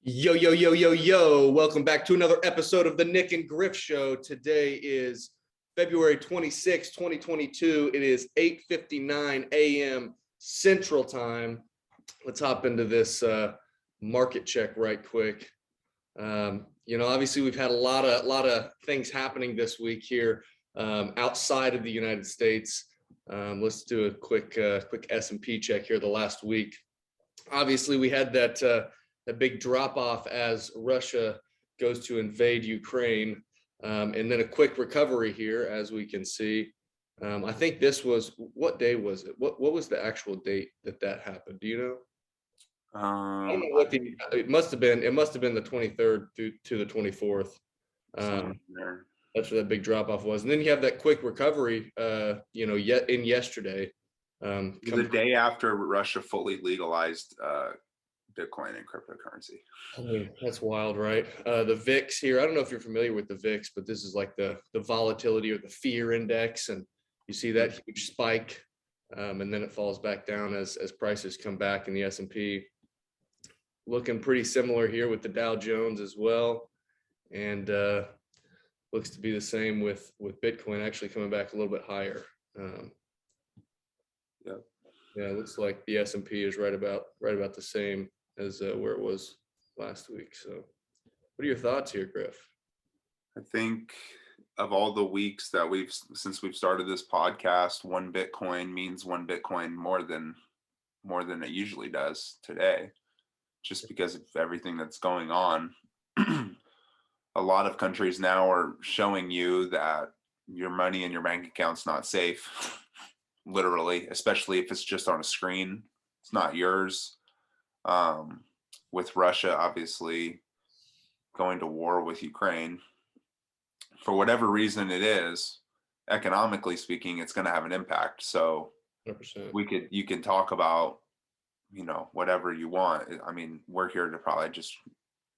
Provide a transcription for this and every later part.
Yo, yo, yo, yo, yo. Welcome back to another episode of the Nyc Griff Show. Today is February 26, 2022. It is 8:59 a.m. Central Time. Let's hop into this market check right quick. Obviously we've had a lot of things happening this week here outside of the United States. Let's do a quick S&P check here the last week. Obviously, we had that big drop off as Russia goes to invade Ukraine, and then a quick recovery here, as we can see. I think this was, what day was it? What was the actual date that happened? Do you know? I don't know what it must have been. It must have been the 23rd through to the 24th. That's where that big drop off was, and then you have that quick recovery. Yet in yesterday. The day after Russia fully legalized Bitcoin and cryptocurrency. I mean, that's wild, right? The VIX here, I don't know if you're familiar with the VIX, but this is like the volatility or the fear index. And you see that huge spike, and then it falls back down as prices come back in the S&P. Looking pretty similar here with the Dow Jones as well. And looks to be the same with Bitcoin actually coming back a little bit higher. Yeah, it looks like the S&P is right about the same as where it was last week. So what are your thoughts here, Griff? I think of all the weeks that since we've started this podcast, one Bitcoin means one Bitcoin more than it usually does today, just because of everything that's going on. A lot of countries now are showing you that your money in your bank account's not safe. Literally, especially if it's just on a screen, it's not yours. With Russia obviously going to war with Ukraine, for whatever reason it is, economically speaking, it's going to have an impact. So 100%. You can talk about, whatever you want. I mean, we're here to probably just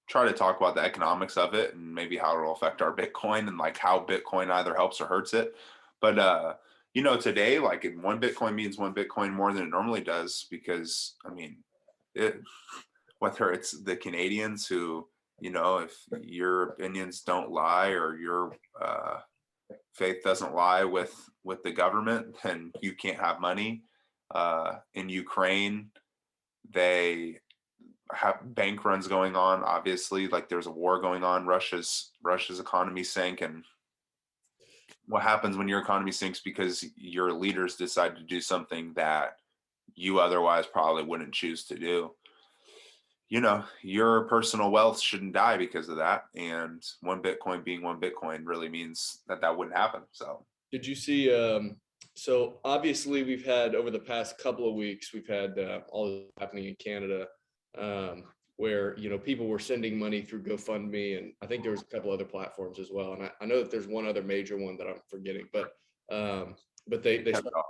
try to talk about the economics of it and maybe how it'll affect our Bitcoin and like how Bitcoin either helps or hurts it. But today, like one Bitcoin means one Bitcoin more than it normally does, because whether it's the Canadians who, if your opinions don't lie or your faith doesn't lie with the government, then you can't have money. In Ukraine, they have bank runs going on. Obviously, like there's a war going on. Russia's economy sank, and what happens when your economy sinks because your leaders decide to do something that you otherwise probably wouldn't choose to do. Your personal wealth shouldn't die because of that. And one Bitcoin being one Bitcoin really means that wouldn't happen. So did you see, so obviously we've had over the past couple of weeks, we've had all this happening in Canada, where people were sending money through GoFundMe, and I think there was a couple other platforms as well. And I know that there's one other major one that I'm forgetting, but they cut it off.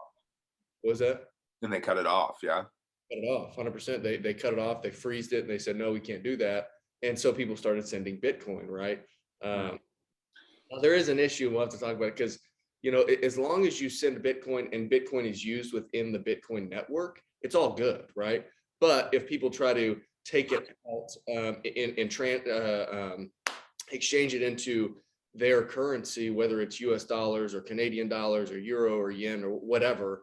What was that? And they cut it off, yeah. Cut it off, 100%. They cut it off. They freezed it, and they said no, we can't do that. And so people started sending Bitcoin, right? Now there is an issue. We'll have to talk about it because as long as you send Bitcoin and Bitcoin is used within the Bitcoin network, it's all good, right? But if people try to take it out and exchange it into their currency, whether it's US dollars or Canadian dollars or euro or yen or whatever,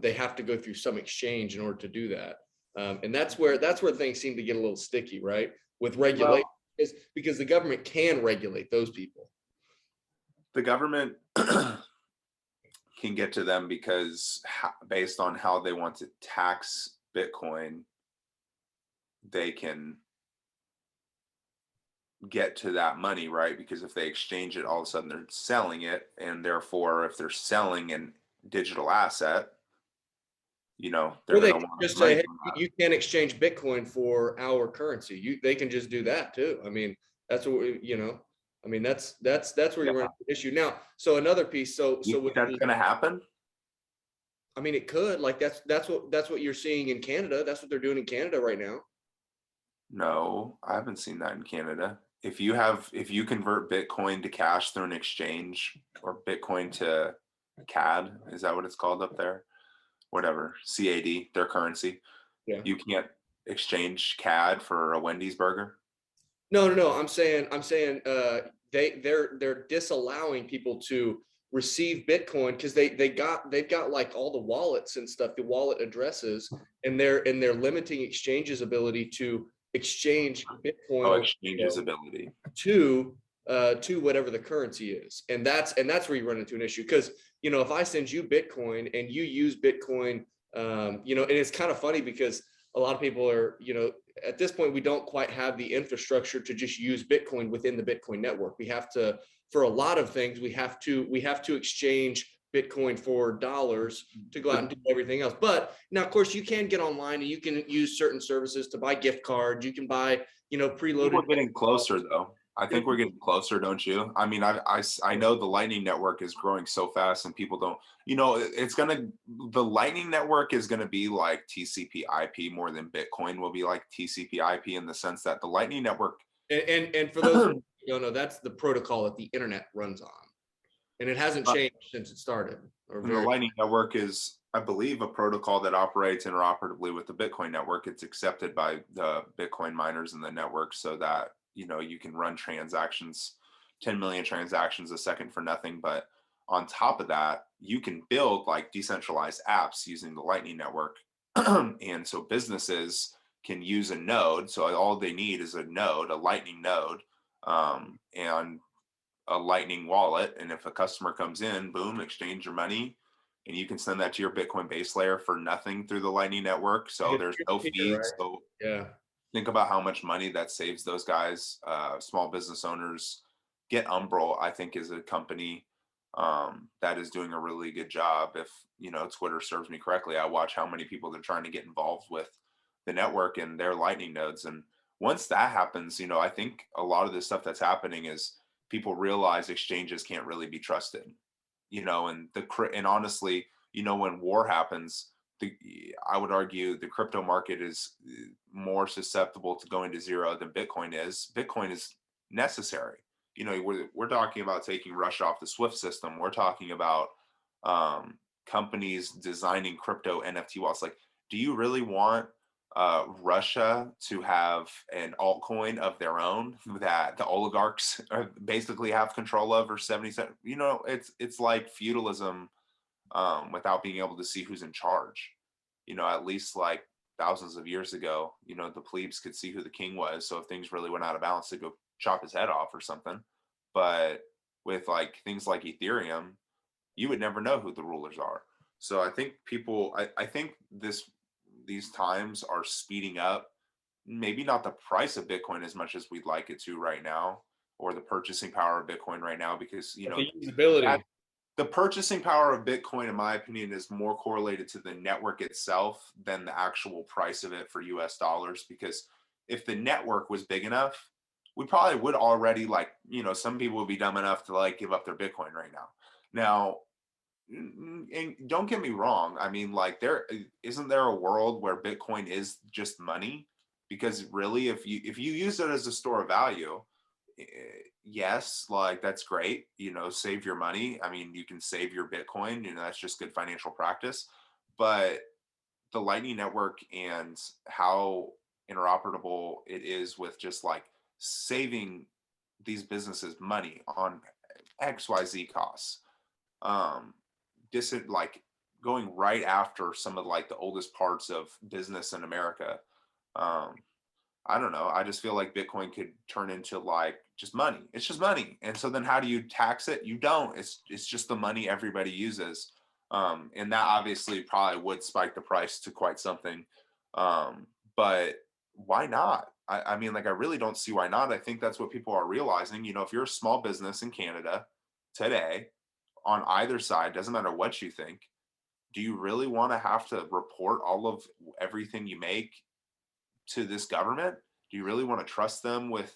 they have to go through some exchange in order to do that. And that's where things seem to get a little sticky, right? With regulation, because the government can regulate those people. The government can get to them because based on how they want to tax Bitcoin, they can get to that money, right? Because if they exchange it, all of a sudden they're selling it, and therefore if they're selling an digital asset, they're they can just say, hey, you can't exchange Bitcoin for our currency. They can just do that too. I mean, that's what I mean, that's where you're running the issue now. So another piece. So that's going to happen. I mean, it could. Like that's what you're seeing in Canada. That's what they're doing in Canada right now. No, I haven't seen that in Canada. If you convert Bitcoin to cash through an exchange, or Bitcoin to CAD, is that what it's called up there? Whatever, CAD, their currency. Yeah. You can't exchange CAD for a Wendy's burger. No. I'm saying they're disallowing people to receive Bitcoin because they've got like all the wallets and stuff, the wallet addresses, and they're limiting exchanges ability to exchange Bitcoin Oh, or exchanges ability. to whatever the currency is. And that's where you run into an issue. Because, if I send you Bitcoin and you use Bitcoin, and it's kind of funny because a lot of people are, at this point, we don't quite have the infrastructure to just use Bitcoin within the Bitcoin network. We have to, for a lot of things, we have to exchange Bitcoin for dollars to go out and do everything else. But now, of course, you can get online and you can use certain services to buy gift cards. You can buy, preloaded. We're getting closer though. I think we're getting closer, don't you? I mean, I know the Lightning Network is growing so fast and people don't, the Lightning Network is going to be like TCP IP more than Bitcoin will be like TCP IP, in the sense that the Lightning Network. And for those who don't know, that's the protocol that the internet runs on. And it hasn't changed since it started. And the Lightning Network is, I believe, a protocol that operates interoperatively with the Bitcoin network. It's accepted by the Bitcoin miners in the network so that, you can run transactions, 10 million transactions a second for nothing. But on top of that, you can build like decentralized apps using the Lightning Network. And so businesses can use a node. So all they need is a node, a Lightning node, and a Lightning wallet. And if a customer comes in, boom, exchange your money, and you can send that to your Bitcoin base layer for nothing through the Lightning Network. So there's no fees. Right? So Yeah. think about how much money that saves those guys, small business owners. Get Umbrel, I think, is a company that is doing a really good job. If Twitter serves me correctly, I watch how many people they're trying to get involved with the network and their Lightning nodes. And once that happens, I think a lot of the stuff that's happening is people realize exchanges can't really be trusted. And honestly, when war happens, I would argue the crypto market is more susceptible to going to zero than Bitcoin is. Bitcoin is necessary. We're talking about taking Russia off the SWIFT system. We're talking about companies designing crypto NFT wallets. Like, do you really want Russia to have an altcoin of their own that the oligarchs basically have control of, or 70%? It's like feudalism without being able to see who's in charge. At least like thousands of years ago, the plebes could see who the king was. So if things really went out of balance, to go chop his head off or something. But with like things like Ethereum, you would never know who the rulers are. So I think I think these times are speeding up. Maybe not the price of Bitcoin as much as we'd like it to right now, or the purchasing power of Bitcoin right now, because the usability. The purchasing power of Bitcoin, in my opinion, is more correlated to the network itself than the actual price of it for US dollars. Because if the network was big enough, we probably would already, some people would be dumb enough to like give up their Bitcoin right now. Now, and don't get me wrong, I mean, like, isn't there a world where Bitcoin is just money? Because really, if you use it as a store of value, yes, like that's great, save your money. I mean, you can save your Bitcoin, that's just good financial practice. But the Lightning Network and how interoperable it is with just like saving these businesses money on XYZ costs, like going right after some of like the oldest parts of business in America. I don't know. I just feel like Bitcoin could turn into like just money. It's just money. And so then how do you tax it? You don't. It's just the money everybody uses. And that obviously probably would spike the price to quite something. But why not? I mean, like, I really don't see why not. I think that's what people are realizing. If you're a small business in Canada today, on either side, doesn't matter what you think, do you really want to have to report all of everything you make to this government? Do you really want to trust them with,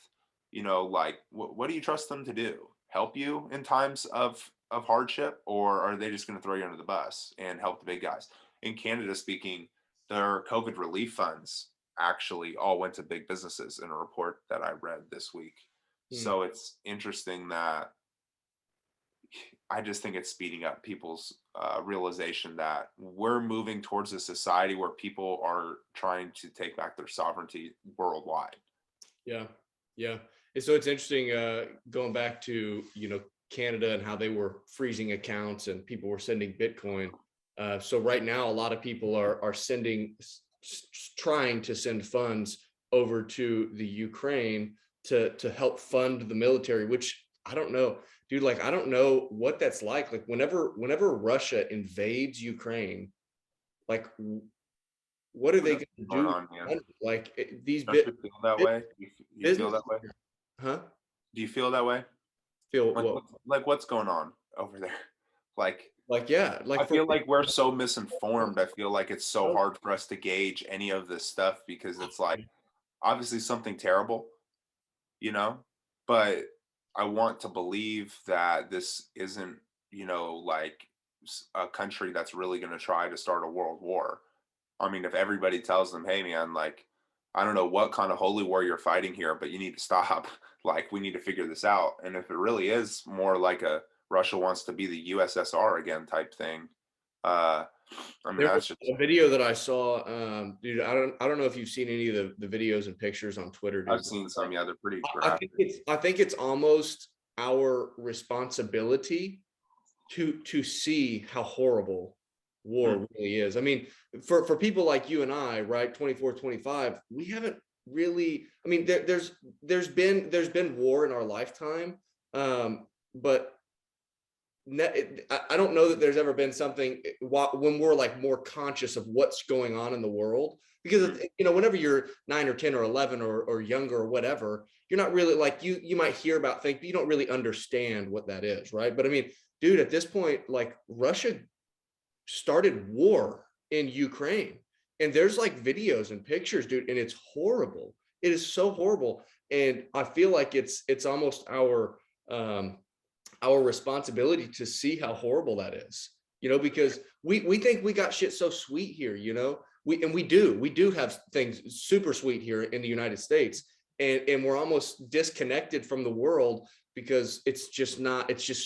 like, what do you trust them to do? Help you in times of hardship, or are they just going to throw you under the bus and help the big guys? In Canada, speaking, their COVID relief funds actually all went to big businesses in a report that I read this week. So it's interesting that I just think it's speeding up people's realization that we're moving towards a society where people are trying to take back their sovereignty worldwide. Yeah. Yeah. And so it's interesting, going back to, Canada and how they were freezing accounts and people were sending Bitcoin. So right now, a lot of people are trying to send funds over to the Ukraine to help fund the military, which I don't know, dude. Like, I don't know what that's like. Like, whenever Russia invades Ukraine, like, what are they going to Going do? on, man. Like, these Don't you feel that way? You feel business, that way? huh? Do you feel that way? Feel Like, what? what's going on over there? Like, Like, yeah, I like for feel like we're so misinformed. I feel like it's so oh, hard for us to gauge any of this stuff because it's like obviously something terrible, you know, but I want to believe that this isn't, like a country that's really going to try to start a world war. I mean, if everybody tells them, hey, man, like, I don't know what kind of holy war you're fighting here, but you need to stop. Like, we need to figure this out. And if it really is more like a Russia wants to be the USSR again type thing, uh, I mean, there was that's just, a video that I saw, dude. I don't know if you've seen any of the videos and pictures on Twitter, I've dude. seen some, yeah, they're pretty I graphic. think it's almost our responsibility to see how horrible Hmm. war really is. I mean, for people like you and I, right, 24, 25, we haven't really. I mean, there's been war in our lifetime, but I don't know that there's ever been something when we're like more conscious of what's going on in the world, because Hmm. whenever you're 9 or 10 or 11 or younger or whatever, you're not really like, you might hear about things, but you don't really understand what that is, right? But I mean, dude, at this point, like, Russia started war in Ukraine, and there's like videos and pictures, dude, and it's horrible. It is so horrible, and I feel like it's almost our responsibility to see how horrible that is, because we think we got shit so sweet here, we do have things super sweet here in the United States, and we're almost disconnected from the world because it's just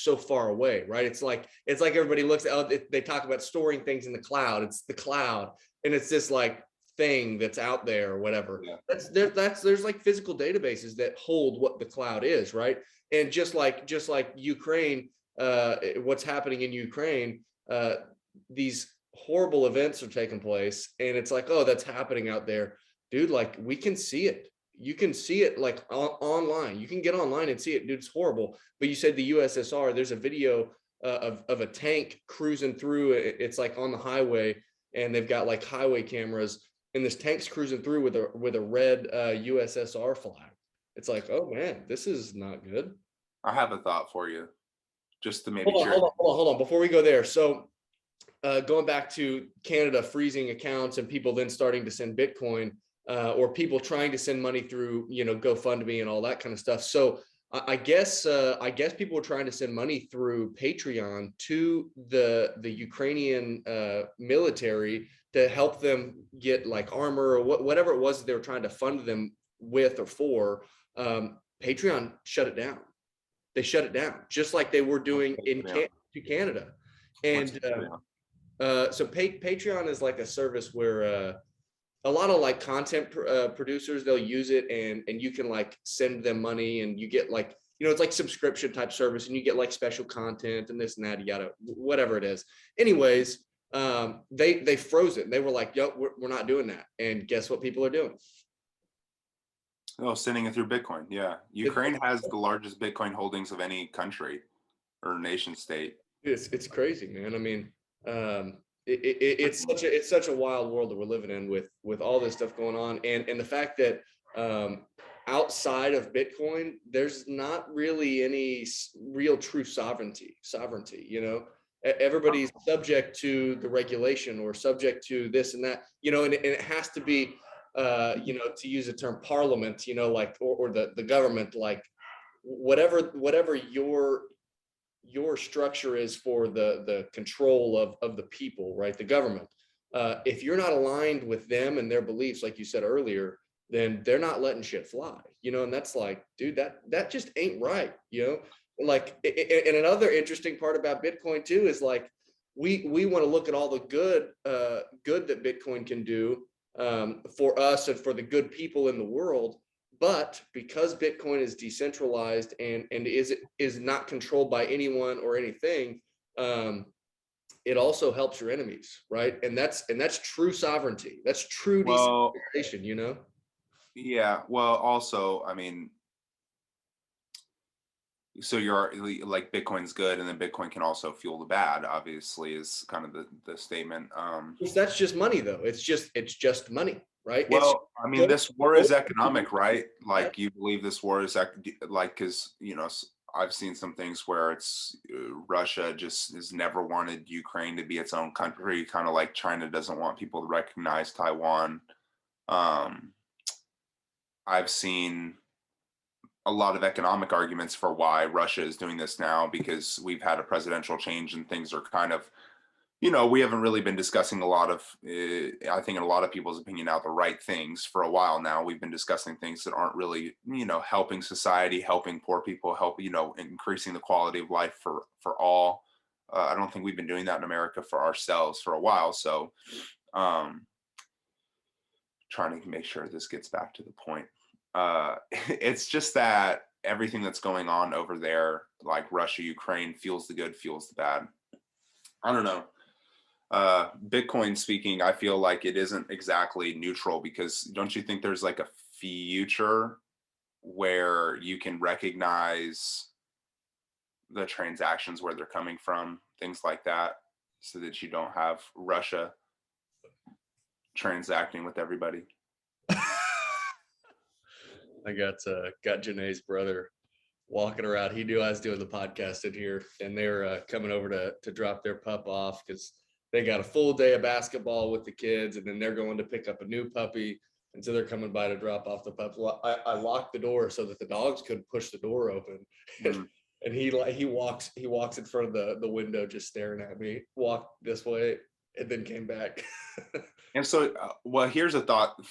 so far away, right? It's like everybody looks at, they talk about storing things in the cloud. It's the cloud, and it's this like thing that's out there or whatever. Yeah. There's like physical databases that hold what the cloud is, right? And just like Ukraine, what's happening in Ukraine, these horrible events are taking place, and it's like, oh, that's happening out there, dude. Like, we can see it. You can see it like online. You can get online and see it, dude. It's horrible. But you said the USSR. There's a video of a tank cruising through. It's like on the highway, and they've got like highway cameras, and this tank's cruising through with a red USSR flag. It's like, oh man, this is not good. I have a thought for you just to maybe Hold on, cheer. hold on, hold on, hold on. Before we go there, so going back to Canada freezing accounts and people then starting to send Bitcoin, or people trying to send money through, GoFundMe and all that kind of stuff. So I guess people were trying to send money through Patreon to the Ukrainian military to help them get like armor or whatever it was that they were trying to fund them with or for. Patreon shut it down. They shut it down, just like they were doing to Canada. What's And Patreon? so Patreon is like a service where a lot of like content producers, they'll use it, and you can like send them money, and you get like, it's like subscription type service, and you get like special content and this and that, yada, whatever it is. Anyways, they froze it. They were like, yo, we're not doing that. And guess what people are doing? Oh, sending it through Bitcoin. Yeah. Ukraine has the largest Bitcoin holdings of any country or nation state. It's crazy, man. I mean, it's such a wild world that we're living in with all this stuff going on, and the fact that outside of Bitcoin, there's not really any real true sovereignty. Everybody's subject to the regulation or subject to this and that, and it has to be, to use the term parliament, like, or the government, like, whatever your structure is for the control of the people, right? The government. If you're not aligned with them and their beliefs, like you said earlier, then they're not letting shit fly, and that's like, dude, that just ain't right, like. And another interesting part about Bitcoin too is like, we want to look at all the good that Bitcoin can do, for us and for the good people in the world. But because Bitcoin is decentralized and is not controlled by anyone or anything, it also helps your enemies, right? And that's true sovereignty. That's true Well, decentralization, you know? yeah. Well, also, I mean, so you're like Bitcoin's good, and then Bitcoin can also fuel the bad. Obviously, is kind of the statement. Because that's just money, though. It's just money, right? It's Well, I mean, gold, this war gold is economic, right? that. Like, you believe this war is like, because I've seen some things where it's Russia just has never wanted Ukraine to be its own country, kind of like China doesn't want people to recognize Taiwan. Um, I've seen a lot of economic arguments for why Russia is doing this now, because we've had a presidential change and things are kind of, we haven't really been discussing a lot of, I think in a lot of people's opinion now, the right things for a while now. We've been discussing things that aren't really, helping society, helping poor people, increasing the quality of life for all. I don't think we've been doing that in America for ourselves for a while. So, trying to make sure this gets back to the point. It's just that everything that's going on over there, like Russia, Ukraine, fuels the good, fuels the bad. I don't know. Bitcoin speaking, I feel like it isn't exactly neutral, because don't you think there's like a future where you can recognize the transactions, where they're coming from, things like that, so that you don't have Russia transacting with everybody? I got Janae's brother walking around. He knew I was doing the podcast in here, and they're coming over to drop their pup off because they got a full day of basketball with the kids, and then they're going to pick up a new puppy, and so they're coming by to drop off the pup. Well, I locked the door so that the dogs couldn't push the door open, and he walks in front of the window just staring at me, walked this way, and then came back. And so, well, here's a thought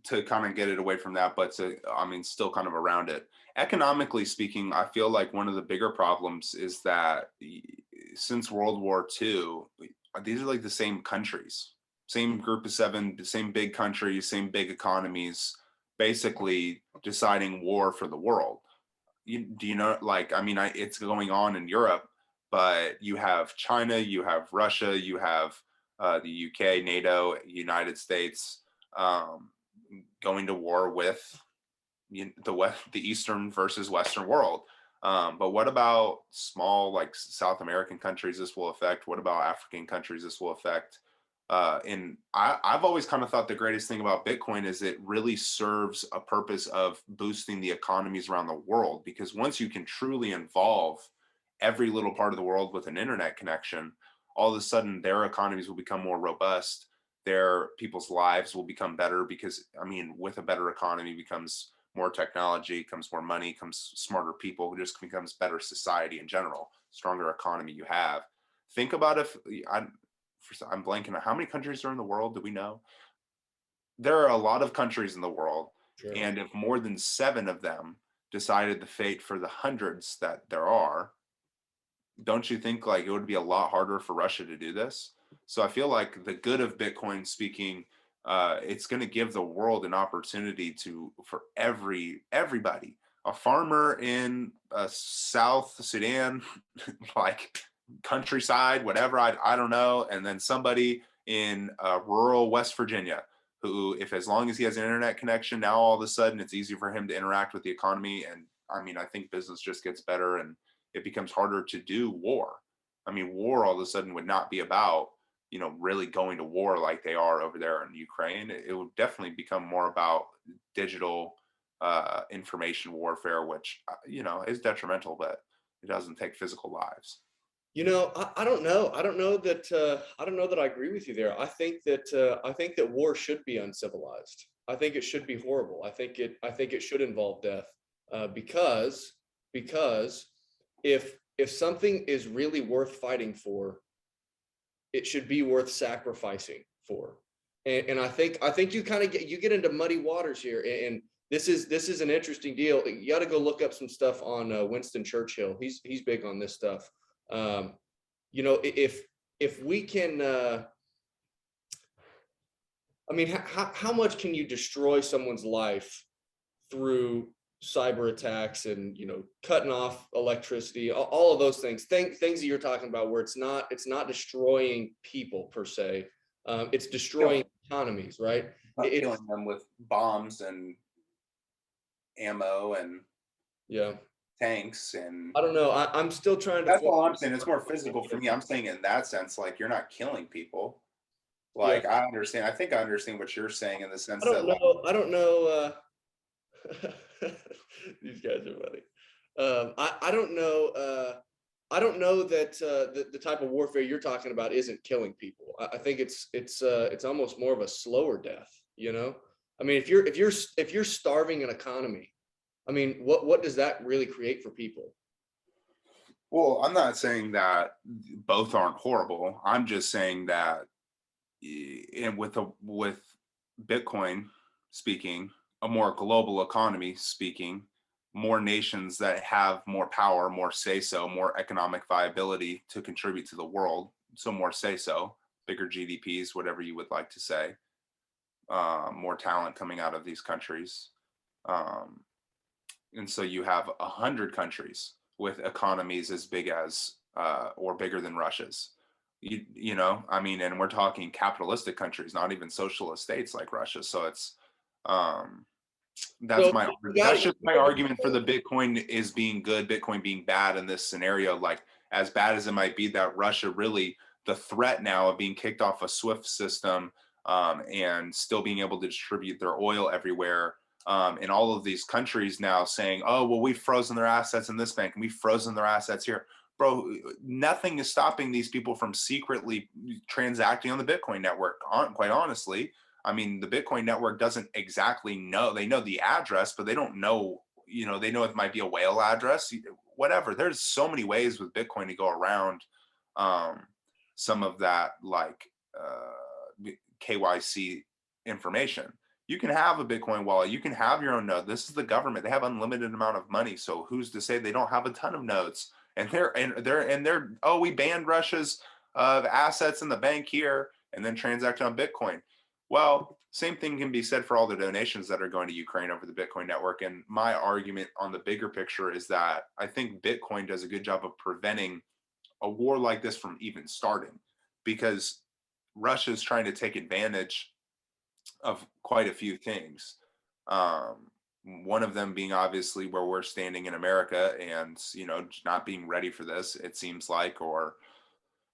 to kind of get it away from that, but still kind of around it. Economically speaking, I feel like one of the bigger problems is that since World War II, these are like the same countries, same group of seven, the same big countries, same big economies, basically deciding war for the world. Do you know, like, it's going on in Europe, but you have China, you have Russia, you have the UK, NATO, United States, going to war with the Eastern versus Western world. But what about small, like South American countries this will affect? What about African countries this will affect? And I've always kind of thought the greatest thing about Bitcoin is it really serves a purpose of boosting the economies around the world, because once you can truly involve every little part of the world with an internet connection, all of a sudden their economies will become more robust. Their people's lives will become better, because with a better economy becomes more technology, comes more money, comes smarter people, who just becomes better society in general, stronger economy you have. Think about if I'm blanking on how many countries are in the world. Do we know? There are a lot of countries in the world. Sure. And if more than 7 of them decided the fate for the hundreds that there are, don't you think like it would be a lot harder for Russia to do this? So I feel like the good of Bitcoin speaking, it's going to give the world an opportunity for everybody, a farmer in South Sudan, like countryside, whatever, I don't know, and then somebody in rural West Virginia, who, if as long as he has an internet connection, now all of a sudden it's easy for him to interact with the economy. And I think business just gets better, and it becomes harder to do war. War all of a sudden would not be about, really going to war like they are over there in Ukraine. It would definitely become more about digital information warfare, which, is detrimental, but it doesn't take physical lives. I don't know. I don't know that I agree with you there. I think that war should be uncivilized. I think it should be horrible. I think it should involve death, because if something is really worth fighting for, it should be worth sacrificing for. And I think you kind of get into muddy waters here. And this is an interesting deal. You got to go look up some stuff on Winston Churchill. He's big on this stuff. If we can, how much can you destroy someone's life through cyber attacks and, cutting off electricity, all of those things that you're talking about, where it's not destroying people per se. It's destroying economies, right? Not killing them with bombs and ammo and Yeah. tanks and I don't know. I'm still trying to. that's all I'm saying. It's more physical for me. I'm saying in that sense, like you're not killing people. Yeah. Like I understand. I think I understand what you're saying in the sense I don't that like, know. I don't know. These guys are funny. I don't know. I don't know that the type of warfare you're talking about isn't killing people. I think it's almost more of a slower death. I mean, if you're starving an economy, I mean, what does that really create for people? well, I'm not saying that both aren't horrible. I'm just saying that and with Bitcoin speaking, a more global economy speaking, more nations that have more power, more say so, more economic viability to contribute to the world. So more say so, bigger GDPs, whatever you would like to say, more talent coming out of these countries. Um, and so you have 100 countries with economies as big as or bigger than Russia's. I mean, and we're talking capitalistic countries, not even socialist states like Russia. So it's um, So that's just my argument for the Bitcoin is being good, Bitcoin being bad in this scenario. Like as bad as it might be that Russia really the threat now of being kicked off a SWIFT system and still being able to distribute their oil everywhere. And all of these countries now saying, oh, well, we've frozen their assets in this bank and we've frozen their assets here. Bro, nothing is stopping these people from secretly transacting on the Bitcoin network, quite honestly. I mean, the Bitcoin network doesn't exactly know. They know the address, but they don't know, they know it might be a whale address, whatever. There's so many ways with Bitcoin to go around um, some of that, like KYC information. You can have a Bitcoin wallet. You can have your own node. This is the government. They have unlimited amount of money. So who's to say they don't have a ton of nodes? And they're oh, we banned Russia's assets in the bank here and then transact on Bitcoin. Well, same thing can be said for all the donations that are going to Ukraine over the Bitcoin network. And my argument on the bigger picture is that I think Bitcoin does a good job of preventing a war like this from even starting, because Russia is trying to take advantage of quite a few things. One of them being obviously where we're standing in America and, not being ready for this, it seems like, or,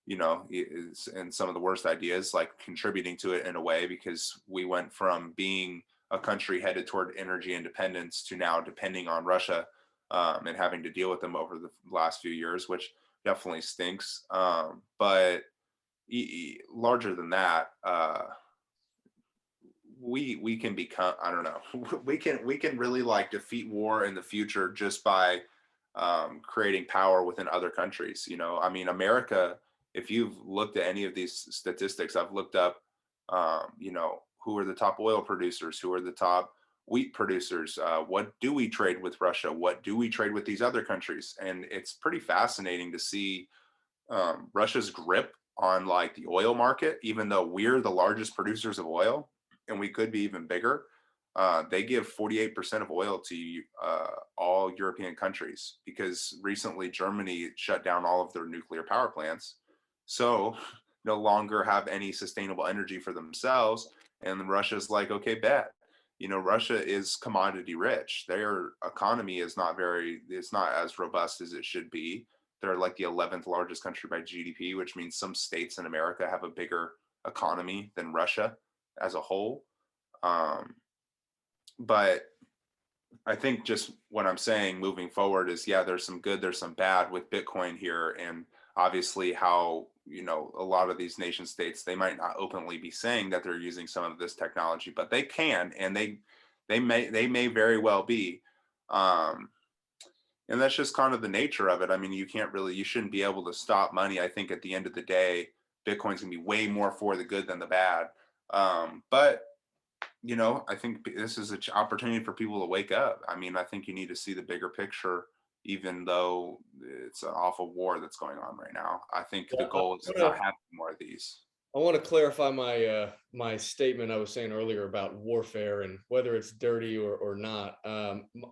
and some of the worst ideas, like contributing to it in a way, because we went from being a country headed toward energy independence to now depending on Russia and having to deal with them over the last few years, which definitely stinks. But larger than that, we can become, I don't know, we can really like defeat war in the future just by creating power within other countries. I mean, America, if you've looked at any of these statistics, I've looked up, who are the top oil producers, who are the top wheat producers, what do we trade with Russia, what do we trade with these other countries, and it's pretty fascinating to see Russia's grip on like the oil market, even though we're the largest producers of oil and we could be even bigger. They give 48% of oil to all European countries because recently Germany shut down all of their nuclear power plants. So no longer have any sustainable energy for themselves. And Russia's like, okay, bet. Russia is commodity rich. Their economy is it's not as robust as it should be. They're like the 11th largest country by GDP, which means some states in America have a bigger economy than Russia as a whole. But I think just what I'm saying moving forward is, yeah, there's some good, there's some bad with Bitcoin here. And obviously how, a lot of these nation states, they might not openly be saying that they're using some of this technology, but they can, and they may very well be. And that's just kind of the nature of it. I mean, you shouldn't be able to stop money. I think at the end of the day, Bitcoin's gonna be way more for the good than the bad. But I think this is an opportunity for people to wake up. I mean, I think you need to see the bigger picture, even though it's an awful war that's going on right now. I think the goal is to not have more of these. I want to clarify my statement I was saying earlier about warfare and whether it's dirty or not.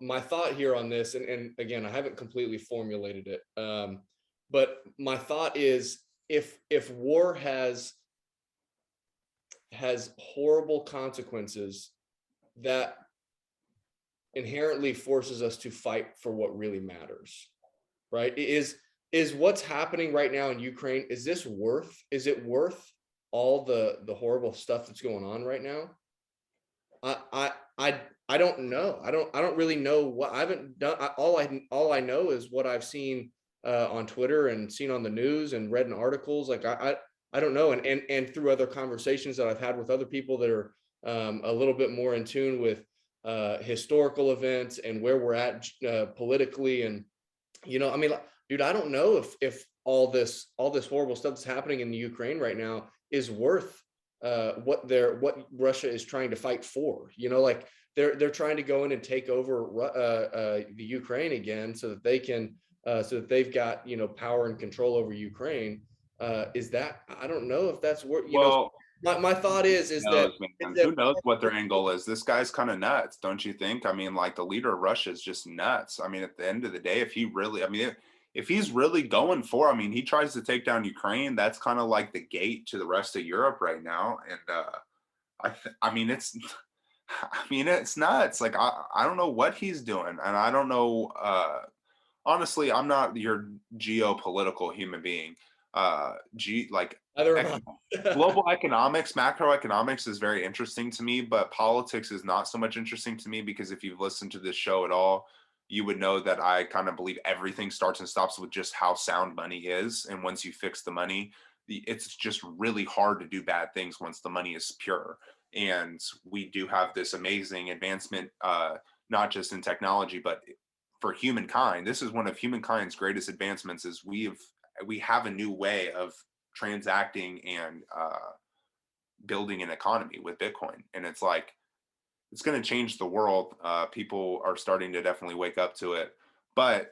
My thought here on this, and again, I haven't completely formulated it, but my thought is if war has horrible consequences, that inherently forces us to fight for what really matters, right? Is what's happening right now in Ukraine, is it worth all the horrible stuff that's going on right now? I I I don't know. I don't really know what I haven't done. All I know is what I've seen on Twitter and seen on the news and read in articles. Like I don't know, and through other conversations that I've had with other people that are a little bit more in tune with historical events and where we're at politically. And I mean, like, dude, I don't know if all this horrible stuff that's happening in the Ukraine right now is worth what Russia is trying to fight for. Like they're trying to go in and take over the Ukraine again so that they can so that they've got power and control over Ukraine. Is that, I don't know if that's what Well, my thought is that knows, man. Who knows what their angle is? This guy's kind of nuts, don't you think? I mean, like the leader of Russia is just nuts. I mean, at the end of the day, if he really, I mean, if he's really going for, I mean, he tries to take down Ukraine. That's kind of like the gate to the rest of Europe right now. And I mean, I mean, it's nuts. Like I don't know what he's doing, and I don't know. Honestly, I'm not your geopolitical human being. Like either am ec- I. global economics, macroeconomics is very interesting to me, but politics is not so much interesting to me because if you've listened to this show at all, you would know that I kind of believe everything starts and stops with just how sound money is. And once you fix the money, it's just really hard to do bad things once the money is pure. And we do have this amazing advancement, not just in technology, but for humankind. This is one of humankind's greatest advancements is we have a new way of transacting and building an economy with Bitcoin. And it's like, it's going to change the world. People are starting to definitely wake up to it. But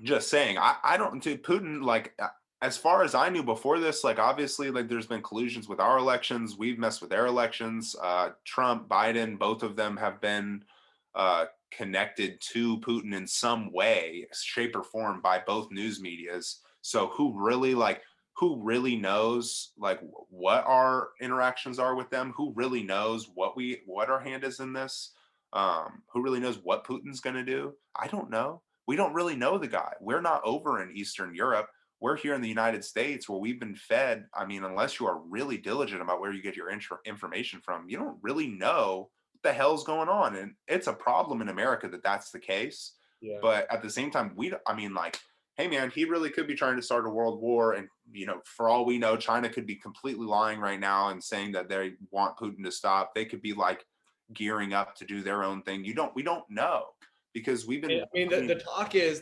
just saying, I don't, to Putin, like, as far as I knew before this, like, obviously, like, there's been collusions with our elections. We've messed with their elections. Trump, Biden, both of them have been connected to Putin in some way, shape, or form by both news medias. So who really knows like what our interactions are with them? Who really knows what our hand is in this? Who really knows what Putin's going to do? I don't know. We don't really know the guy. We're not over in Eastern Europe. We're here in the United States where we've been fed. I mean, unless you are really diligent about where you get your information from, you don't really know what the hell's going on. And it's a problem in America that that's the case. Yeah. But at the same time, I mean, like, hey man, he really could be trying to start a world war. And, for all we know, China could be completely lying right now and saying that they want Putin to stop. They could be like gearing up to do their own thing. We don't know because we've been, I mean, the talk is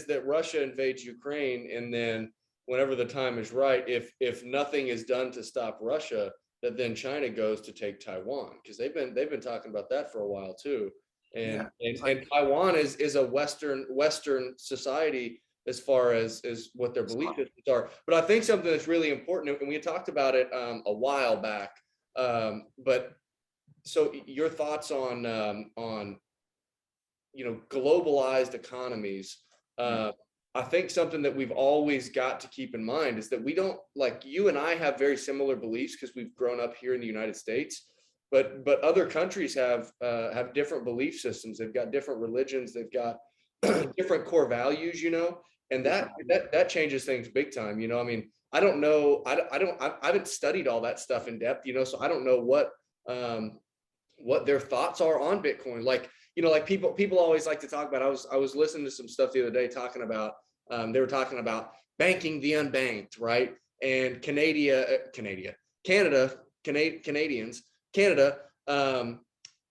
that Russia invades Ukraine, and then whenever the time is right, if nothing is done to stop Russia, that then China goes to take Taiwan, because they've been talking about that for a while too. And and Taiwan is a Western society as far as what their belief systems are. But I think something that's really important, and we had talked about it a while back. But so your thoughts on globalized economies. I think something that we've always got to keep in mind is that we don't, like, you and I have very similar beliefs because we've grown up here in the United States, but other countries have different belief systems. They've got different religions. They've got different core values, and that changes things big time. I mean, I don't know. I haven't studied all that stuff in depth, so I don't know what their thoughts are on Bitcoin. Like, like people always like to talk about. I was listening to some stuff the other day talking about. They were talking about banking the unbanked, right? And Canada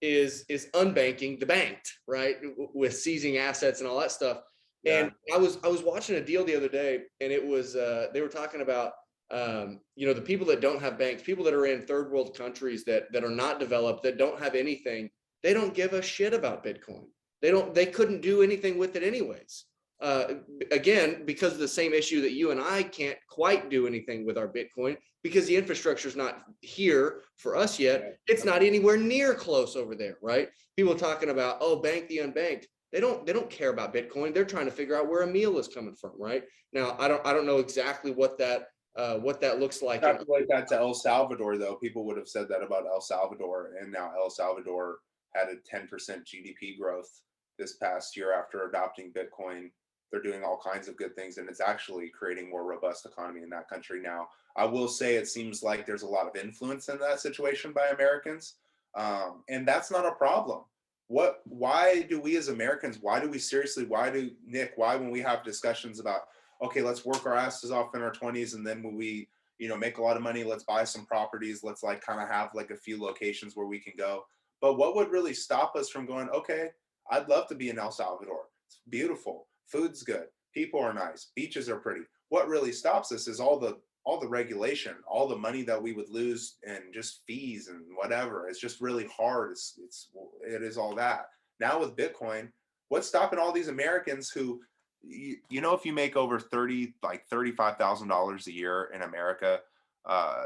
is unbanking the banked, right? With seizing assets and all that stuff. Yeah. And I was watching a deal the other day, and it was they were talking about the people that don't have banks, people that are in third world countries that are not developed, that don't have anything. They don't give a shit about Bitcoin. They couldn't do anything with it anyways. again, because of the same issue that you and I can't quite do anything with our Bitcoin because the infrastructure is not here for us yet. It's not anywhere near close over there, right? People talking about, oh, bank the unbanked. They don't care about Bitcoin. They're trying to figure out where a meal is coming from, right? Now, I don't know exactly what that looks like. Not like that to El Salvador, though. People would have said that about El Salvador, and now El Salvador had a 10% GDP growth this past year after adopting Bitcoin. They're doing all kinds of good things, and it's actually creating more robust economy in that country now. I will say it seems like there's a lot of influence in that situation by Americans, and that's not a problem. Why do we as Americans, why do Nick, why when we have discussions about, okay, let's work our asses off in our 20s, and then when we, make a lot of money, let's buy some properties, let's like kind of have like a few locations where we can go. But what would really stop us from going, okay, I'd love to be in El Salvador. It's beautiful. Food's good. People are nice. Beaches are pretty. What really stops us is all the regulation, all the money that we would lose and just fees and whatever. It's just really hard. It is all that. Now with Bitcoin, what's stopping all these Americans who, if you make over $35,000 a year in America,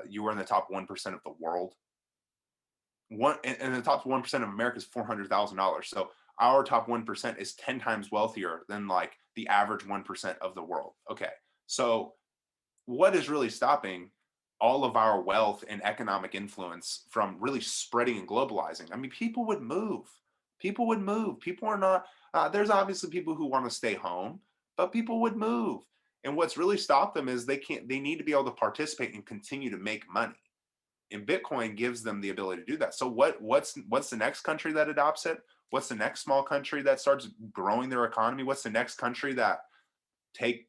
you were in the top 1% of the world. And the top 1% of America is $400,000. So our top 1% is 10 times wealthier than like the average 1% of the world. Okay. So what is really stopping all of our wealth and economic influence from really spreading and globalizing? I mean, people would move. People are not, there's obviously people who want to stay home, but people would move. And what's really stopped them is they need to be able to participate and continue to make money. And Bitcoin gives them the ability to do that. So what's the next country that adopts it? What's the next small country that starts growing their economy? What's the next country that take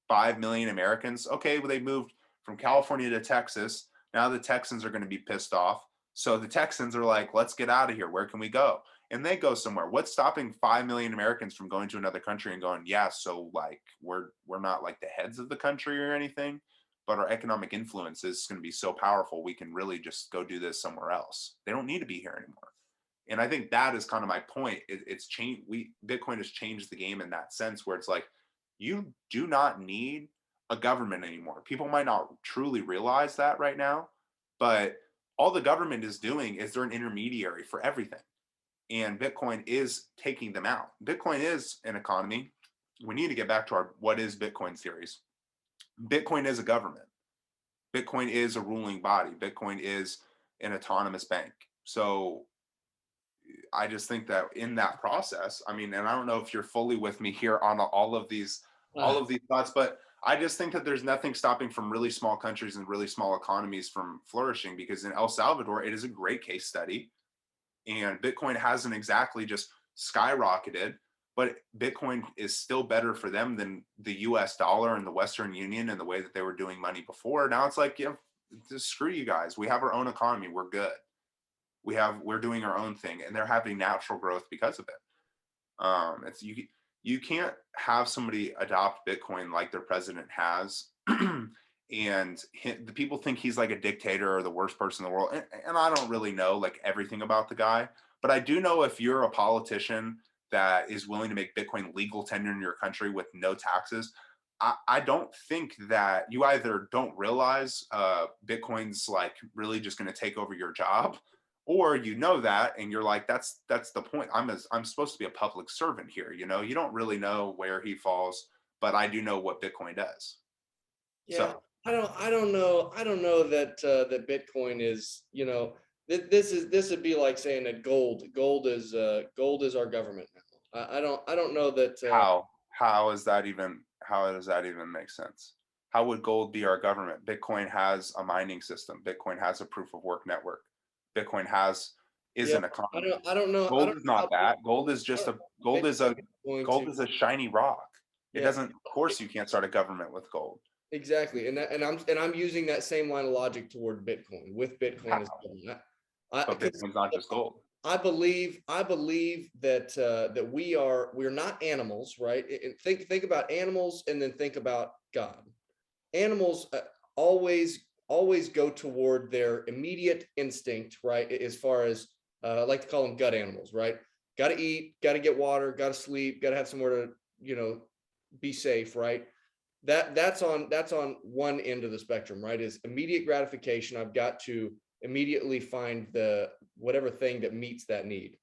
5 million Americans? Okay, well, they moved from California to Texas. Now the Texans are going to be pissed off. So the Texans are like, let's get out of here. Where can we go? And they go somewhere. What's stopping 5 million Americans from going to another country and going, yeah, so like we're not like the heads of the country or anything, but our economic influence is going to be so powerful, we can really just go do this somewhere else. They don't need to be here anymore. And I think that is kind of my point. It's changed. Bitcoin has changed the game in that sense, where it's like, you do not need a government anymore. People might not truly realize that right now, but all the government is doing is they're an intermediary for everything. And Bitcoin is taking them out. Bitcoin is an economy. We need to get back to our what is Bitcoin series. Bitcoin is a government. Bitcoin is a ruling body. Bitcoin is an autonomous bank. So I just think that in that process, I mean, and I don't know if you're fully with me here on all of these thoughts, but I just think that there's nothing stopping from really small countries and really small economies from flourishing, because in El Salvador, it is a great case study, and Bitcoin hasn't exactly just skyrocketed, but Bitcoin is still better for them than the US dollar and the Western Union and the way that they were doing money before. Now it's like, just screw you guys. We have our own economy. We're good. We're doing our own thing, and they're having natural growth because of it. It's you can't have somebody adopt Bitcoin like their president has, and the people think he's like a dictator or the worst person in the world. And I don't really know like everything about the guy, but I do know if you're a politician that is willing to make Bitcoin legal tender in your country with no taxes, I don't think that you either don't realize Bitcoin's like really just going to take over your job, or that and you're like, that's the point. I'm supposed to be a public servant here. You don't really know where he falls, but I do know what Bitcoin does. Yeah, So I don't know that that Bitcoin is, this would be like saying that gold is our government now. I don't know that how does that even make sense? How would gold be our government? Bitcoin has a mining system. Bitcoin has a proof of work network. Bitcoin is an economy. I don't know. Gold is not that. Gold is a shiny rock. It doesn't. Of course, you can't start a government with gold. Exactly, and I'm using that same line of logic toward Bitcoin. With Bitcoin as well. But Bitcoin's not just gold. I believe that that we're not animals, right? And think about animals, and then think about God. Animals always go toward their immediate instinct, right? As far as I like to call them gut animals, right? Got to eat, got to get water, got to sleep, got to have somewhere to be safe, right? That's on one end of the spectrum, right? Is immediate gratification. I've got to immediately find the whatever thing that meets that need.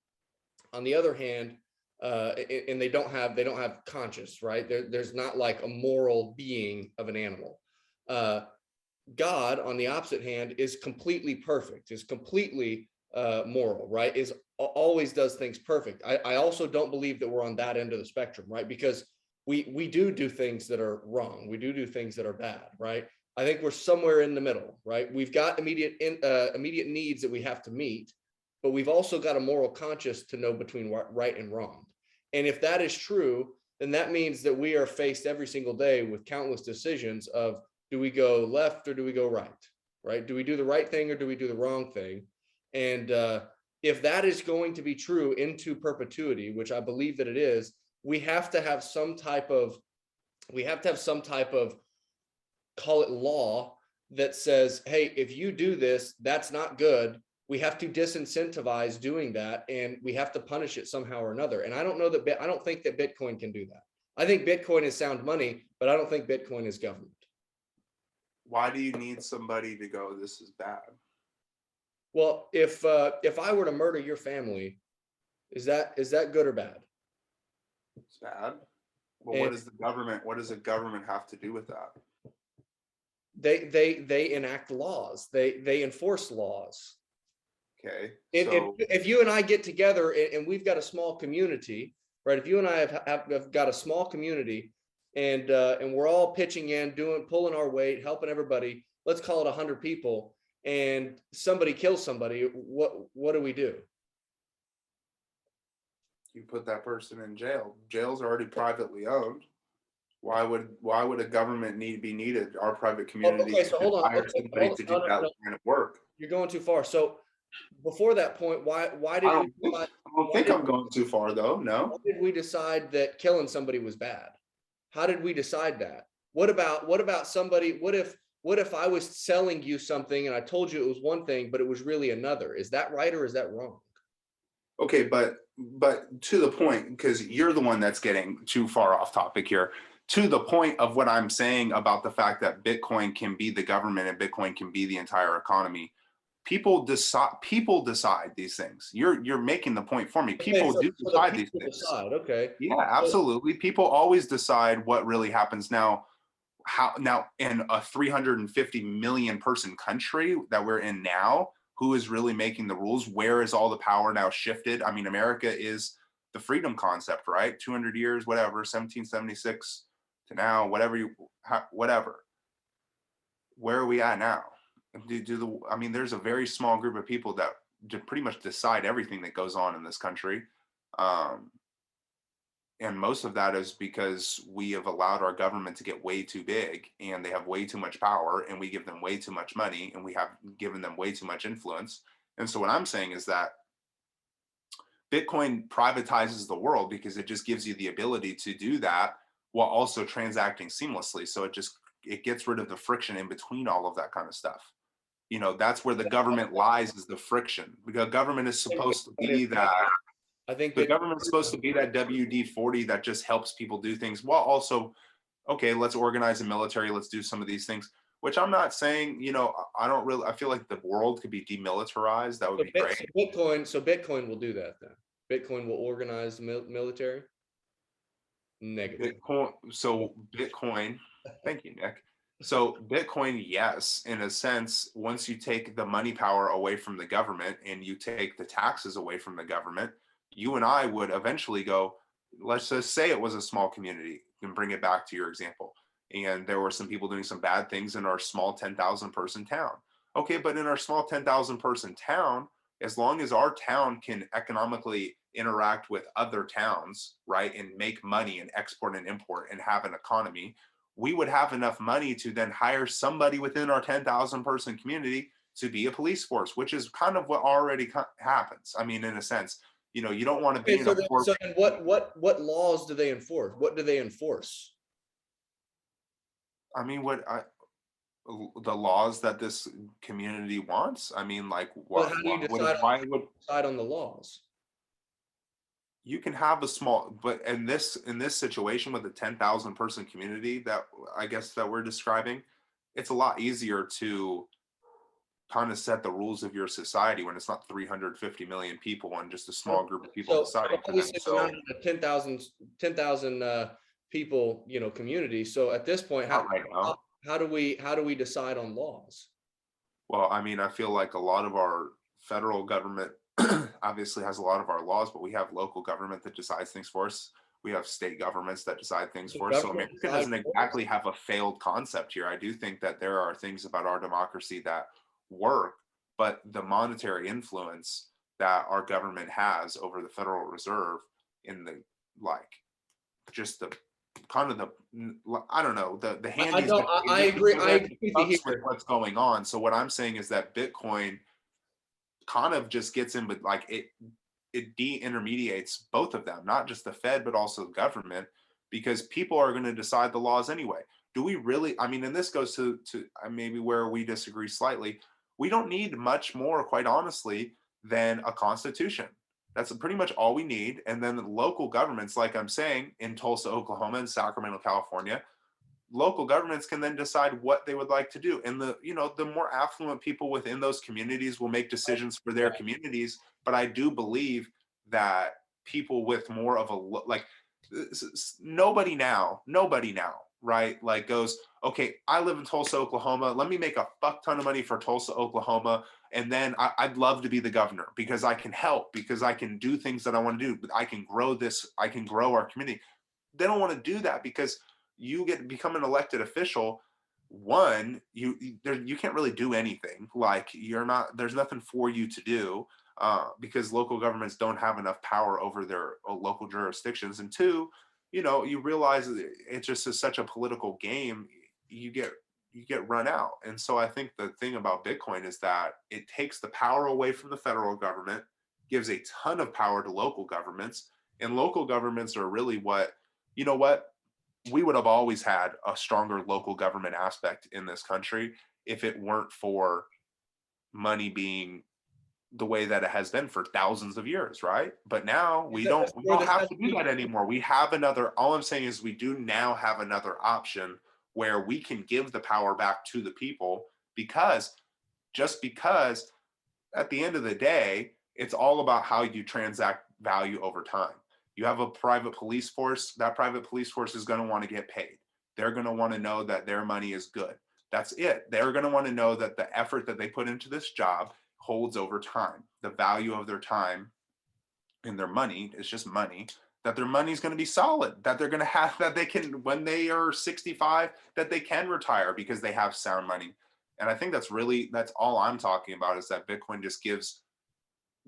On the other hand, and they don't have conscience, right? There's not like a moral being of an animal. God, on the opposite hand, is completely perfect, is completely moral, right? Is always does things perfect. I also don't believe that we're on that end of the spectrum, right? Because we do things that are wrong. We do things that are bad, right? I think we're somewhere in the middle, right? We've got immediate needs that we have to meet, but we've also got a moral conscience to know between right and wrong. And if that is true, then that means that we are faced every single day with countless decisions of, do we go left or do we go right? Right? Do we do the right thing or do we do the wrong thing? And if that is going to be true into perpetuity, which I believe that it is, we have to have some type of call it law that says, hey, if you do this, that's not good. We have to disincentivize doing that, and we have to punish it somehow or another. And I don't think that Bitcoin can do that. I think Bitcoin is sound money, but I don't think Bitcoin is government. Why do you need somebody to go, this is bad? Well, if I were to murder your family, is that good or bad? It's bad. Well, what does the government have to do with that? They enact laws. They enforce laws. Okay. If you and I get together and we've got a small community, right? If you and I have got a small community, and we're all pitching in, pulling our weight, helping everybody, let's call it 100 people, and somebody kills somebody, what do we do? You put that person in jail. Jail's already privately owned. Why would a government be needed? Our private community okay, so hold on. hire somebody to do that kind of work. You're going too far. So before that point, why did I don't think I'm going too far though. No. Why did we decide that killing somebody was bad? How did we decide that? What about somebody? What if I was selling you something and I told you it was one thing, but it was really another? Is that right or is that wrong? Okay, but to the point, because you're the one that's getting too far off topic here. To the point of what I'm saying about the fact that Bitcoin can be the government and Bitcoin can be the entire economy. People decide these things. You're making the point for me. People do decide these things. Decide, okay. Yeah, absolutely. People always decide what really happens now. Now in a 350 million person country that we're in now, who is really making the rules? Where is all the power now shifted? I mean, America is the freedom concept, right? 200 years, whatever, 1776 to now, whatever. Where are we at now? I mean, there's a very small group of people that pretty much decide everything that goes on in this country. And most of that is because we have allowed our government to get way too big, and they have way too much power, and we give them way too much money, and we have given them way too much influence. And so what I'm saying is that Bitcoin privatizes the world because it just gives you the ability to do that while also transacting seamlessly. So it gets rid of the friction in between all of that kind of stuff. You know, that's where the government lies, is the friction. Because government is supposed to be that. I think the government's supposed to be that WD-40 that just helps people do things, while also, okay, let's organize a military, let's do some of these things, which I'm not saying, you know, I feel like the world could be demilitarized. That would be great. So Bitcoin will do that then. Bitcoin will organize the military? Negative. Bitcoin, thank you, Nick. So Bitcoin, yes, in a sense, once you take the money power away from the government and you take the taxes away from the government, you and I would eventually go, let's just say it was a small community, and bring it back to your example. And there were some people doing some bad things in our small 10,000 person town. Okay, but in our small 10,000 person town, as long as our town can economically interact with other towns, right, and make money and export and import and have an economy, we would have enough money to then hire somebody within our 10,000 person community to be a police force, which is kind of what already happens. I mean, in a sense, you know, you don't want to be in a poor. So then what laws do they enforce? What do they enforce? I mean, the laws that this community wants. I mean, like, how do you decide on the laws? you can have a small, but in this situation with a 10,000 person community that I guess that we're describing, it's a lot easier to kind of set the rules of your society when it's not 350 million people and just a small group of people So deciding for them. obviously we're not So in a 10,000 people, community. So at this point, not right how, now. how do we decide on laws? Well, I mean, I feel like a lot of our federal government obviously has a lot of our laws, but we have local government that decides things for us. We have state governments that decide things The for us. So government America decide doesn't for us? exactly have a failed concept here. I do think that there are things about our democracy that work, but the monetary influence that our government has over the Federal Reserve in the like just the kind of the I don't know the I handies don't. I agree. I agree with you with here. what's going on. So what I'm saying is that Bitcoin kind of just gets in, but like it de-intermediates both of them, not just the Fed, but also the government, because people are going to decide the laws anyway. Do we really? I mean, and this goes to maybe where we disagree slightly. We don't need much more, quite honestly, than a constitution. That's pretty much all we need. And then the local governments, like I'm saying, in Tulsa, Oklahoma, and Sacramento, California, local governments can then decide what they would like to do, and the more affluent people within those communities will make decisions for their communities. But I do believe that people with more of a like nobody now, right, like goes, okay, I live in Tulsa, Oklahoma, let me make a fuck ton of money for Tulsa, Oklahoma, and then I'd love to be the governor because I can help, because I can do things that I want to do, but I can grow our community. They don't want to do that because you become an elected official. One, you can't really do anything. Like you're not, there's nothing for you to do, because local governments don't have enough power over their local jurisdictions. And two, you realize that it's just such a political game. You get run out. And so I think the thing about Bitcoin is that it takes the power away from the federal government, gives a ton of power to local governments, and local governments are really what we would have always had a stronger local government aspect in this country if it weren't for money being the way that it has been for thousands of years, right? But now we don't That's we where don't this have has to to do be. that anymore. We have another, all I'm saying is we do now have another option where we can give the power back to the people, because because at the end of the day, it's all about how you transact value over time. You have a private police force, that private police force is going to want to get paid. They're going to want to know that their money is good. That's it. They're going to want to know that the effort that they put into this job holds over time. The value of their time and their money is just money, that their money is going to be solid, that they're going to have, that they can, when they are 65, that they can retire because they have sound money. And I think that's all I'm talking about, is that Bitcoin just gives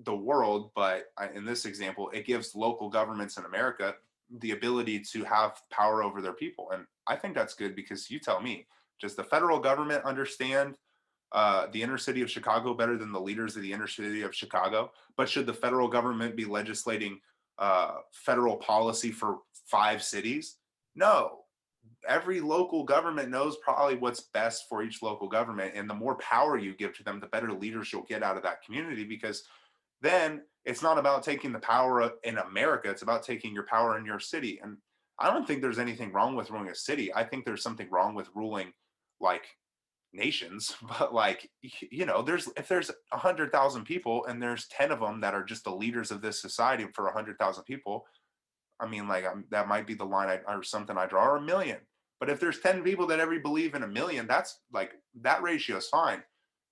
the world, but in this example, it gives local governments in America the ability to have power over their people. And I think that's good, because you tell me, does the federal government understand the inner city of Chicago better than the leaders of the inner city of Chicago? But should the federal government be legislating federal policy for 5 cities? No. Every local government knows probably what's best for each local government. And the more power you give to them, the better leaders you'll get out of that community, because then it's not about taking the power in America, it's about taking your power in your city. And I don't think there's anything wrong with ruling a city. I think there's something wrong with ruling like nations. But like, there's, if there's 100,000 people and there's 10 of them that are just the leaders of this society for 100,000 people, I mean, like, that might be the line or something I draw, or a million. But if there's 10 people that every believe in a million, that's like, that ratio is fine.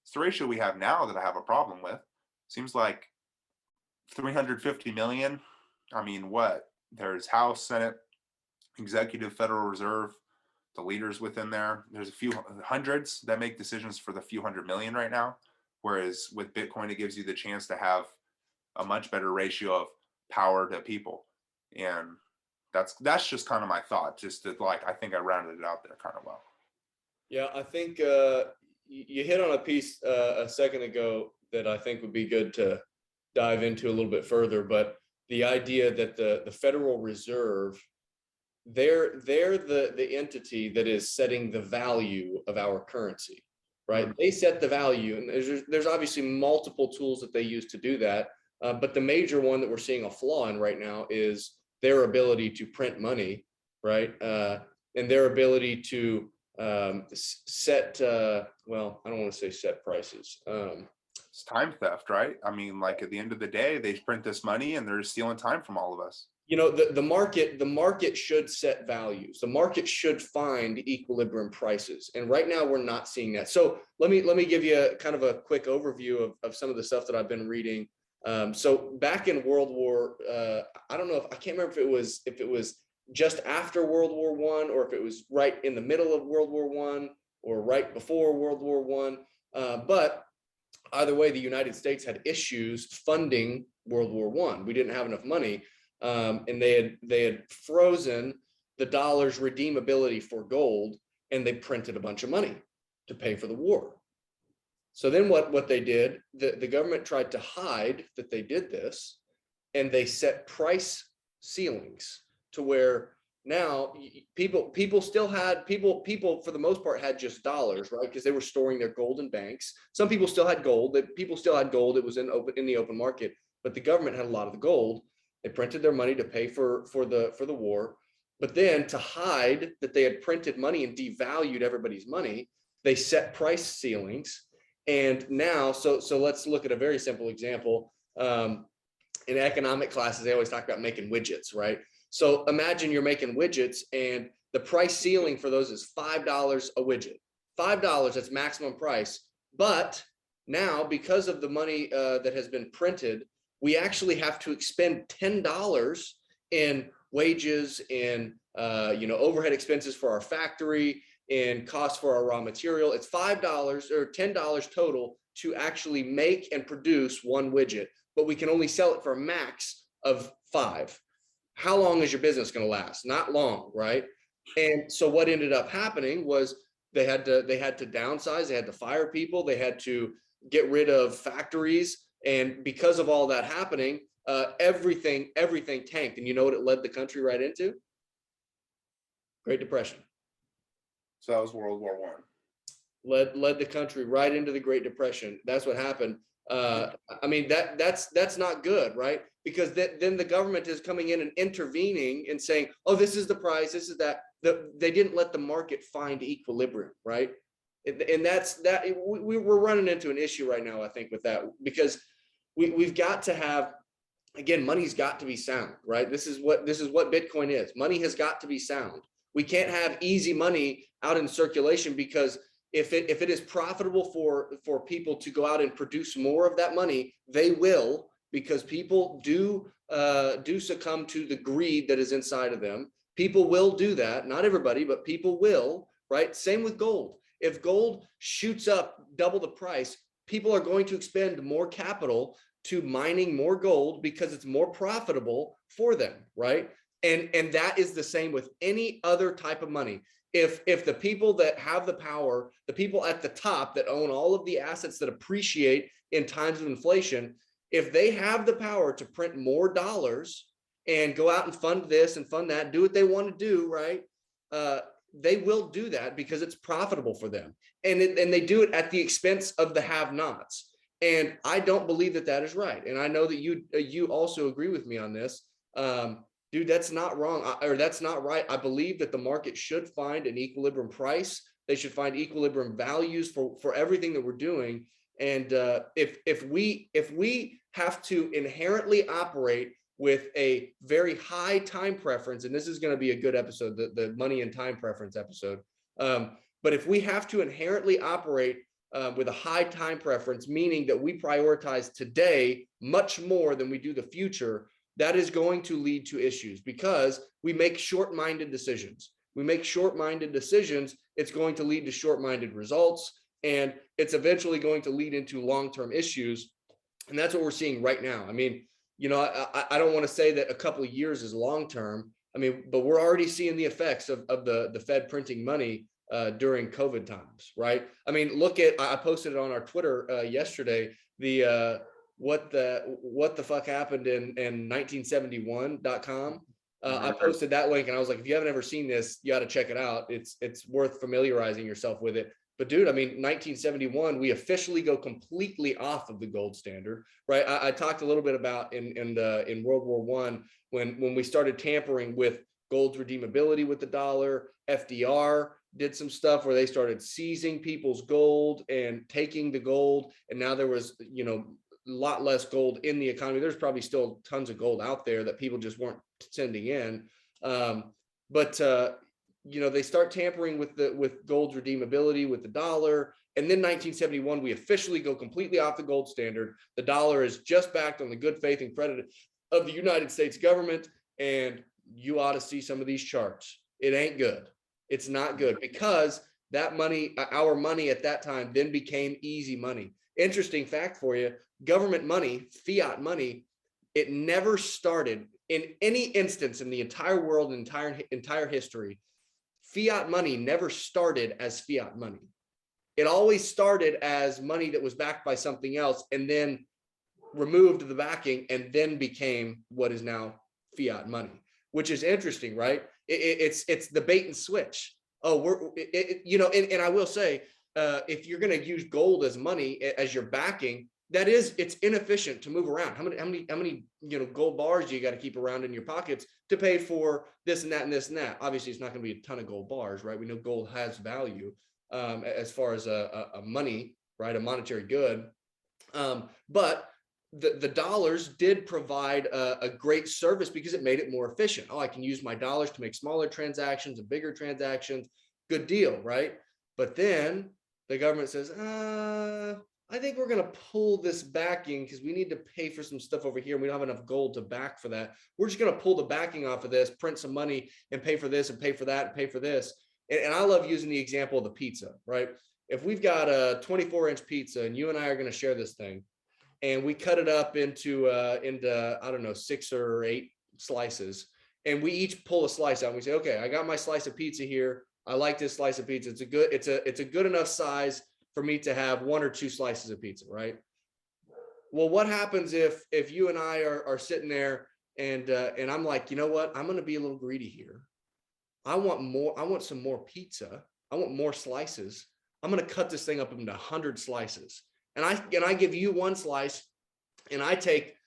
It's the ratio we have now that I have a problem with. Seems like 350 million. I mean, what? There's House, Senate, Executive, Federal Reserve, the leaders within there. There's a few hundreds that make decisions for the few 100 million right now. Whereas with Bitcoin, it gives you the chance to have a much better ratio of power to people. And that's just kind of my thought. Just to, like, I think I rounded it out there kind of well. Yeah, I think you hit on a piece a second ago that I think would be good to dive into a little bit further. But the idea that the Federal Reserve, they're the entity that is setting the value of our currency, right? Mhm. They set the value, and there's obviously multiple tools that they use to do that. But the major one that we're seeing a flaw in right now is their ability to print money, right? And their ability to set, well, I don't want to say set prices. It's time theft, right? I mean, like at the end of the day, they print this money and they're stealing time from all of us. You know, the market should set values. The market should find equilibrium prices, and right now we're not seeing that. So let me give you kind of a quick overview of some of the stuff that I've been reading. So back in World War, I don't know if I can't remember if it was just after World War I, or if it was right in the middle of World War I, or right before World War I. But either way, the United States had issues funding World War I. We didn't have enough money. And they had frozen the dollar's redeemability for gold, and they printed a bunch of money to pay for the war. So then what they did, the government tried to hide that they did this, and they set price ceilings to where now people still had people for the most part had just dollars, right? Because they were storing their gold in banks. Some people still had gold. People still had gold. It was in the open market, but the government had a lot of the gold. They printed their money to pay for the war, but then to hide that they had printed money and devalued everybody's money, they set price ceilings. And now, so let's look at a very simple example. In economic classes, they always talk about making widgets, right? So imagine you're making widgets, and the price ceiling for those is $5 a widget. $5, that's maximum price. But now, because of the money that has been printed, we actually have to expend $10 in wages, in overhead expenses for our factory, in costs for our raw material. It's $5 or $10 total to actually make and produce one widget, but we can only sell it for a max of 5. How long is your business going to last? Not long, right? And so what ended up happening was they had to downsize, they had to fire people, they had to get rid of factories. And because of all that happening, everything tanked. And you know what it led the country right into? Great Depression. So that was World War I. Led the country right into the Great Depression. That's what happened. I mean, that's not good, right? Because then the government is coming in and intervening and saying, oh, this is the price, this is that. They didn't let the market find equilibrium, right? And that's that. We're running into an issue right now, I think, with that, because we've got to have, again, money's got to be sound, right? This is what Bitcoin is. Money has got to be sound. We can't have easy money out in circulation, because if it is profitable for people to go out and produce more of that money, they will, because people do succumb to the greed that is inside of them. People will do that. Not everybody, but people will, right? Same with gold. If gold shoots up double the price, people are going to expend more capital to mining more gold because it's more profitable for them, right? And that is the same with any other type of money. If the people that have the power, the people at the top that own all of the assets that appreciate in times of inflation, if they have the power to print more dollars and go out and fund this and fund that, do what they want to do, right? They will do that because it's profitable for them. And they do it at the expense of the have-nots. And I don't believe that is right. And I know that you also agree with me on this. Dude, that's not wrong, or that's not right. I believe that the market should find an equilibrium price. They should find equilibrium values for everything that we're doing. And if we have to inherently operate with a very high time preference, and this is going to be a good episode, the money and time preference episode. But if we have to inherently operate with a high time preference, meaning that we prioritize today much more than we do the future, that is going to lead to issues, because we make short-minded decisions. It's going to lead to short-minded results, and it's eventually going to lead into long-term issues. And that's what we're seeing right now. I mean, I don't want to say that a couple of years is long-term. I mean, but we're already seeing the effects of the Fed printing money during COVID times, right? I mean, I posted it on our Twitter yesterday, what the fuck happened in 1971.com. I posted that link, and I was like, if you haven't ever seen this, you got to check it out. It's worth familiarizing yourself with it. But dude, I mean, 1971, we officially go completely off of the gold standard, right? I talked a little bit about in World War One when we started tampering with gold's redeemability with the dollar. FDR did some stuff where they started seizing people's gold and taking the gold, and now there was, you know, a lot less gold in the economy. There's probably still tons of gold out there that people just weren't sending in, but you know, they start tampering with gold's redeemability with the dollar. And then 1971, we officially go completely off the gold standard. The dollar is just backed on the good faith and credit of the United States government. And you ought to see some of these charts. It ain't good. It's not good, because that money, our money at that time, then became easy money. Interesting fact for you, government money, fiat money, it never started in any instance in the entire world, entire history. Fiat money never started as fiat money. It always started as money that was backed by something else and then removed the backing and then became what is now fiat money, which is interesting, right? It's the bait and switch. Oh, you know, and I will say, if you're going to use gold as money, as your backing, it's inefficient to move around. How many you know, gold bars do you got to keep around in your pockets to pay for this and that and this and that? Obviously, it's not going to be a ton of gold bars, right? We know gold has value as far as a money, right? A monetary good. But the dollars did provide a great service because it made it more efficient. Oh, I can use my dollars to make smaller transactions and bigger transactions. Good deal, right? But then the government says, I think we're going to pull this backing because we need to pay for some stuff over here. And we don't have enough gold to back for that. We're just going to pull the backing off of this, print some money and pay for this and pay for that and pay for this. And I love using the example of the pizza, right? If we've got a 24-inch pizza and you and I are going to share this thing, and we cut it up into I don't know, 6 or 8 slices, and we each pull a slice out and we say, okay, I got my slice of pizza here. I like this slice of pizza. It's a good enough size for me to have 1 or 2 slices of pizza, right? Well, what happens if you and I are sitting there and I'm like, you know what? I'm going to be a little greedy here. I want more. I want some more pizza. I want more slices. I'm going to cut this thing up into 100 slices. And I give you 1 slice, and I take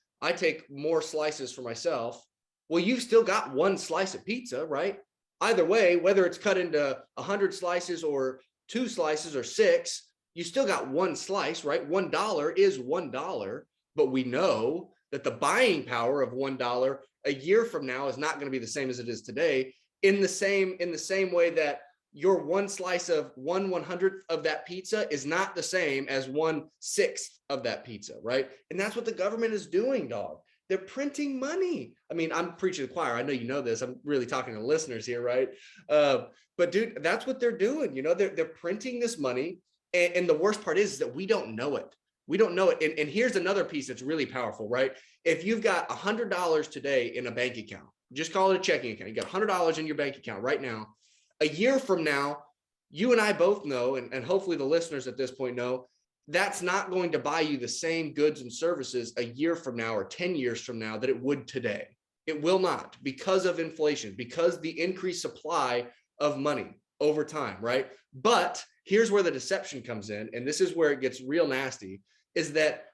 more slices for myself. Well, you've still got 1 slice of pizza, right? Either way, whether it's cut into 100 slices or 2 slices or 6, you still got 1 slice, right? $1 is $1, but we know that the buying power of $1 a year from now is not going to be the same as it is today. In the same way that your 1 slice of 1/100th of that pizza is not the same as 1/6 of that pizza, right? And that's what the government is doing, dog. They're printing money. I mean, I'm preaching to the choir. I know you know this. I'm really talking to listeners here, right? But dude, that's what they're doing. You know, they're printing this money, and the worst part is that we don't know it. We don't know it. And here's another piece that's really powerful, right? If you've got $100 today in a bank account, just call it a checking account. You got $100 in your bank account right now. A year from now, you and I both know, and hopefully the listeners at this point know, that's not going to buy you the same goods and services a year from now or 10 years from now that it would today. It will not, because of inflation, because the increased supply of money over time, right? But here's where the deception comes in, and this is where it gets real nasty, is that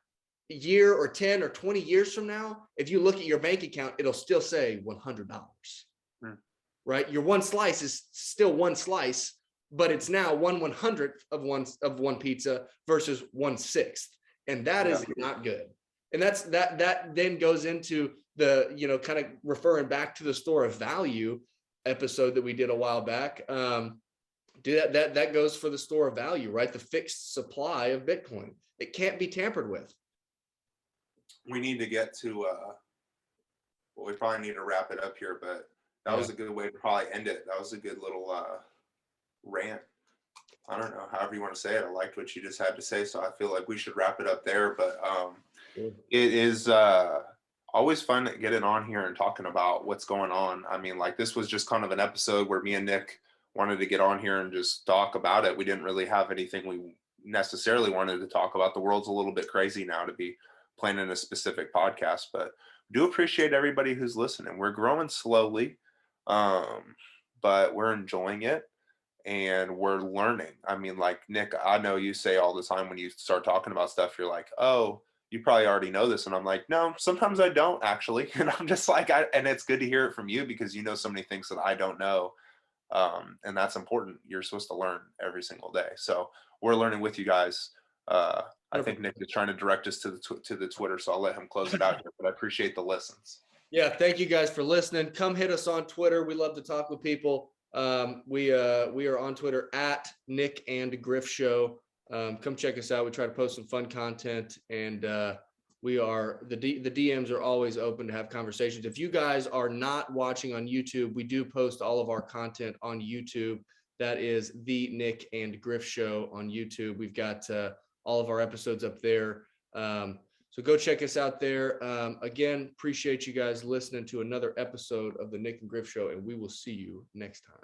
a year or 10 or 20 years from now, if you look at your bank account, it'll still say $100. Right? Your 1 slice is still 1 slice, but it's now 1/100th of one pizza versus 1/6, and that is not good. And that then goes into the, you know, kind of referring back to the store of value episode that we did a while back. That goes for the store of value, right? The fixed supply of Bitcoin. It can't be tampered with. We need to get to well, we probably need to wrap it up here, but that was a good way to probably end it. That was a good little rant. I don't know, however you want to say it. I liked what you just had to say, so I feel like we should wrap it up there. But it is always fun getting on here and talking about what's going on. I mean, like, this was just kind of an episode where me and Nick wanted to get on here and just talk about it. We didn't really have anything we necessarily wanted to talk about. The world's a little bit crazy now to be planning a specific podcast, but do appreciate everybody who's listening. We're growing slowly, but we're enjoying it. and we're learning. I mean, like Nick, I know you say all the time when you start talking about stuff, you're like, oh, you probably already know this. And I'm like, no, sometimes I don't actually. And I'm just like, and it's good to hear it from you because you know so many things that I don't know. And that's important. You're supposed to learn every single day. So we're learning with you guys. I think Nick is trying to direct us to the Twitter, so I'll let him close it out here, but I appreciate the listens. Yeah, thank you guys for listening. Come hit us on Twitter. We love to talk with people. We are on Twitter at Nyc and Griff Show. Come check us out. We try to post some fun content, and we are the DMs are always open to have conversations. If you guys are not watching on YouTube, we do post all of our content on YouTube. That is the Nyc and Griff Show on YouTube. We've got all of our episodes up there. So go check us out there. Again, appreciate you guys listening to another episode of the Nyc and Griff Show, and we will see you next time.